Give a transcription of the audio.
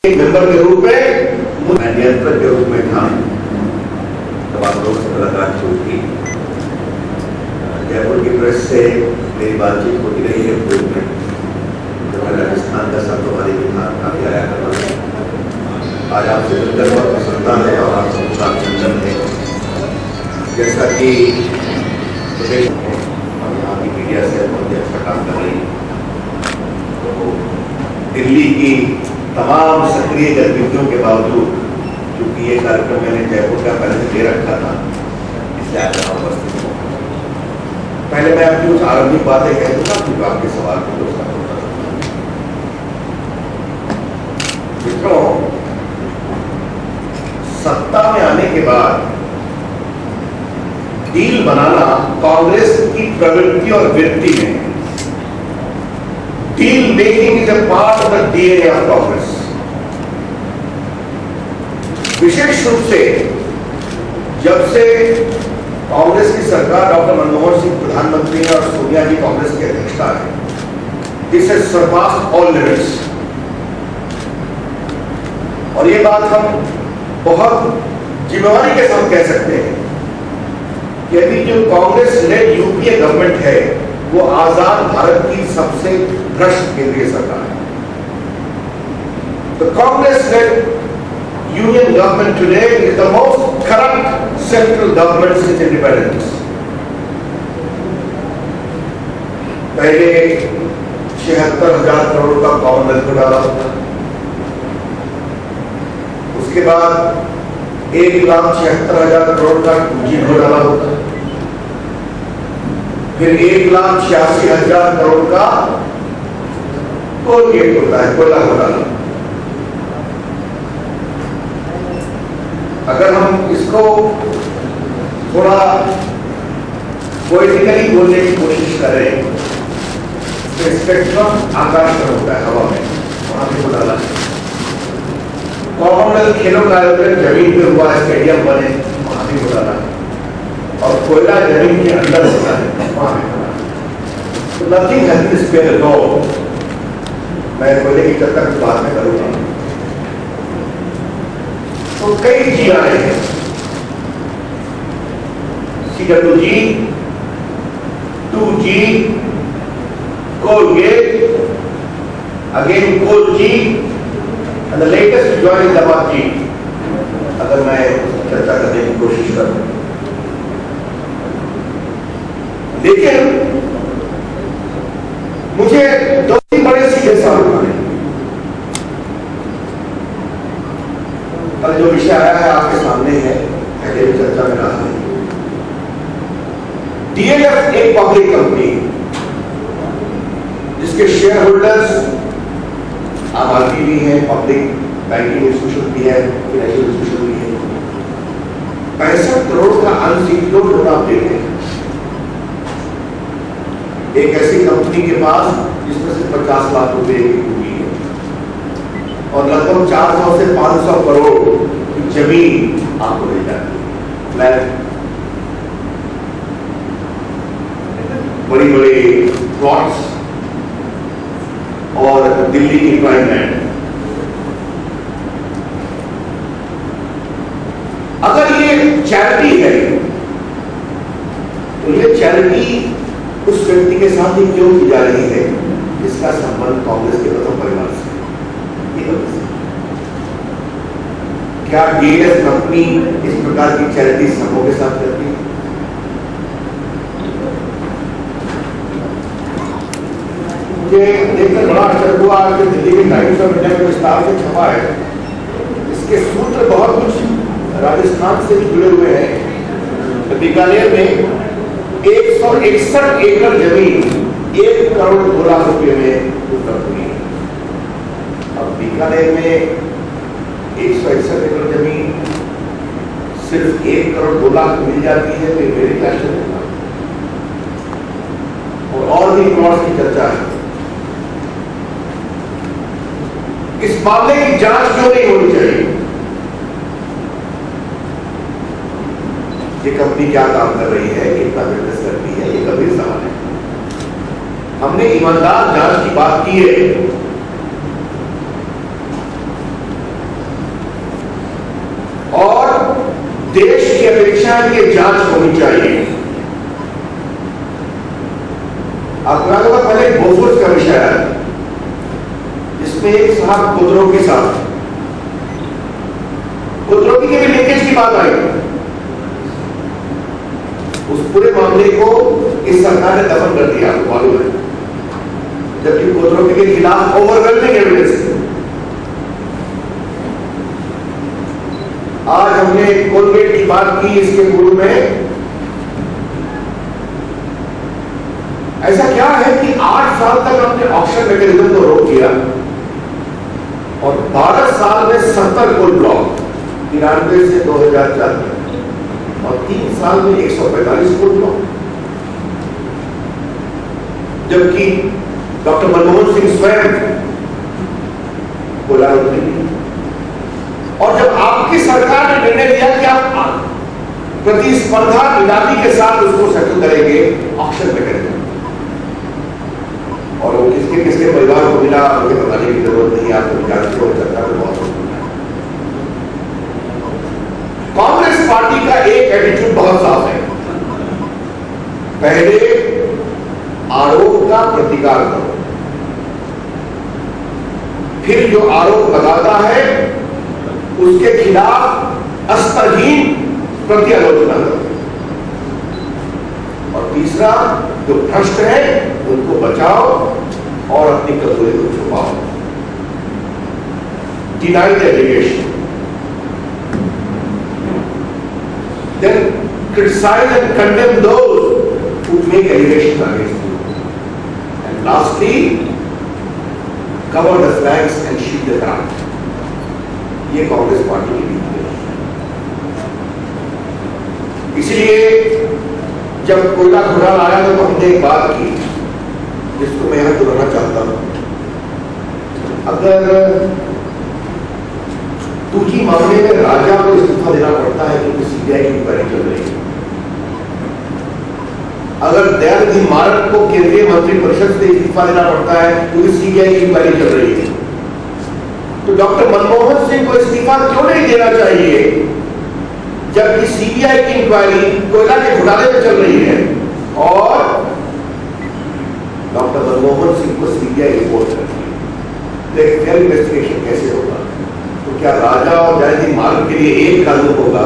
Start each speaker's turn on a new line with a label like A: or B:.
A: Member के रूप में, मैं नियंत्रक के रूप में था। तब आप लोगों से मुलाकात हुई थी। जयपुर की प्रेस से मेरी बातचीत होती रही है पूर्व में, जब मैं राजस्थान का सर्वभारी भी था, काफी आया करता। आज आपसे मिलकर बहुत प्रसन्नता है और आप सबका अभिनंदन है। जैसा कि प्रदेश में और यहाँ की मीडिया से बहुत ही अच्छा काम कर रही है, तो दिल्ली की तमाम सक्रिय गतिविधियों के बावजूद, क्योंकि ये कार्यक्रम मैंने जयपुर का पहले से दे रखा था, इसलिए आज यहाँ उपस्थित हूँ। पहले मैं अपनी कुछ आरंभिक बातें कह दूंगा, क्योंकि आपके सवाल को दोस्त मित्रों, सत्ता में आने के बाद डील बनाना कांग्रेस की प्रवृत्ति और वृत्ति में, deal making is a part of the DNA of Congress. विशेष रूप से जब से कांग्रेस की सरकार डॉक्टर मनमोहन सिंह प्रधानमंत्री है और सोनिया जी कांग्रेस की अध्यक्षता है, this has surpassed all limits. और ये बात हम बहुत जिम्मेवारी के साथ कह सकते हैं कि अभी जो कांग्रेस लेड यूपीए गवर्नमेंट है, वो आजाद भारत की सबसे भ्रष्ट केंद्रीय सरकार है। The Congress-led union government today is the most corrupt central government since independence. पहले 76,000 करोड़ का कॉमनवेल्थ घोटाला होता, उसके बाद 1,76,000 करोड़ का पूंजी घोटाला होता, फिर 1,86,000 करोड़ का कोलगेट होता है, कोयला घोटाला। अगर हम इसको थोड़ा पोएटिकली बोलने की कोशिश करें तो स्पेक्ट्रम आकाश पर होता है, हवा में, वहां पे घोटाला है। कॉमनवेल्थ खेलों का आयोजन जमीन पे हुआ, स्टेडियम बने, वहां भी घोटाला है। और कोयला जमीन के अंदर होता है, वहां पे घोटाला। तो nothing has been spared at all. मैं कोयले की चर्चा कुछ बाद में करूंगा। तो कई जी आए हैं, CWG, 2G, Colgate, again Coal-G, and the latest to join is Damac-G। अगर मैं चर्चा करने की कोशिश करूं, लेकिन मुझे दो तीन बड़े सीधे सवाल उठाने। कल जो विषय आया है आपके सामने है, पहले भी चर्चा में रहा है। DLF एक पब्लिक कंपनी जिसके शेयर होल्डर्स आम आदमी भी है, पब्लिक बैंकिंग इंस्टीट्यूशन भी है, फाइनेंशियल इंस्टीट्यूशन भी है। 65 करोड़ का अनसिक्योर्ड लोन आप देते हैं एक ऐसी कंपनी के पास जिसमें से 50 लाख रुपए की पूंजी है और लगभग 400 से 500 करोड़ की जमीन आपको मिल जाती है, फ्लैट, बड़ी बड़ी प्लॉट्स और दिल्ली की प्राइम लैंड। अगर ये चैरिटी है तो ये चैरिटी उस व्यक्ति के साथ ही क्यों की जा रही है जिसका संबंध कांग्रेस के प्रथम परिवार से? क्या DLF कंपनी इस प्रकार की चैरिटी समूह के साथ करती है? मुझे देखकर बड़ा आश्चर्य हुआ कि दिल्ली के टाइम्स ऑफ इंडिया में विस्तार से छपा है। इसके सूत्र बहुत कुछ राजस्थान से जुड़े हुए हैं। बीकानेर में 161 एकड़ जमीन 1 करोड़ 2 लाख रुपए में उपलब्ध हुई है। अब बीकानेर में 161 एकड़ जमीन सिर्फ 1 करोड़ 2 लाख मिल जाती है, तो मेरे क्या चलेगा? और भी प्लॉट्स की चर्चा है। इस मामले की जांच क्यों नहीं होनी चाहिए? ये कंपनी क्या काम कर रही है, कितना बिजनेस करती है, ये गंभीर सवाल है। हमने ईमानदार जांच की बात की है, देश की अपेक्षा है कि जांच होनी चाहिए। आपको याद होगा पहले बोफोर्स का विषय है जिसमें एक साहब कुदरों के साथ कुदरों की भी लिंकेज की बात आई। उस पूरे मामले को इस सरकार ने दफन कर दिया, आपको मालूम है, जबकि कुदरों के खिलाफ ओवरवेलमिंग एविडेंस है। आज हमने कोलगेट की बात की, इसके पूर्व में ऐसा क्या है कि 8 साल तक हमने ऑक्शन मैकेनिज्म को रोक दिया और 12 साल में 70 कोल ब्लॉक 93 से 2004 तक और 3 साल में 145 कोल ब्लॉक, जबकि डॉक्टर मनमोहन सिंह स्वयं कोयला मंत्री। और जब आपकी सरकार ने निर्णय लिया कि आप प्रतिस्पर्धा नीलामी के साथ उसको सेटल करेंगे ऑक्शन में करेंगे, और वो किसके किसके परिवार को मिला मुझे बताने की जरूरत नहीं है, आपको जानते हो सरकार में बहुत। कांग्रेस पार्टी का एक एटीट्यूड बहुत साफ है, पहले आरोप का प्रतिकार करो, फिर जो आरोप लगाता है उसके खिलाफ अस्तहीन प्रत्यालोचना करो, और तीसरा जो भ्रष्ट है उनको बचाओ और अपनी कमजोरी को छुपाओ। Deny the allegation, then criticize and condemn those who make allegations against you, and lastly cover the flags and shield the ground। ये कांग्रेस पार्टी की नीति है। इसलिए जब कोयला घोटाला आया तो हमने एक बात की जिसको मैं यहां दोहराना चाहता हूं। अगर तुझी मामले में राजा को इस्तीफा देना पड़ता है क्योंकि सीबीआई की इंक्वायरी चल रही है, अगर दयानिधि मारन को केंद्रीय मंत्रिपरिषद से इस्तीफा देना पड़ता है क्योंकि सीबीआई की इंक्वायरी चल रही है, तो डॉक्टर मनमोहन सिंह को इस्तीफा क्यों नहीं देना चाहिए जबकि सीबीआई की इंक्वायरी कोयला के घोटाले में चल रही है और डॉक्टर मनमोहन सिंह को सीबीआई रिपोर्ट करती है? तो एक फेयर इन्वेस्टिगेशन कैसे होगा? तो क्या राजा और दयानिधि मारन के लिए एक कानून होगा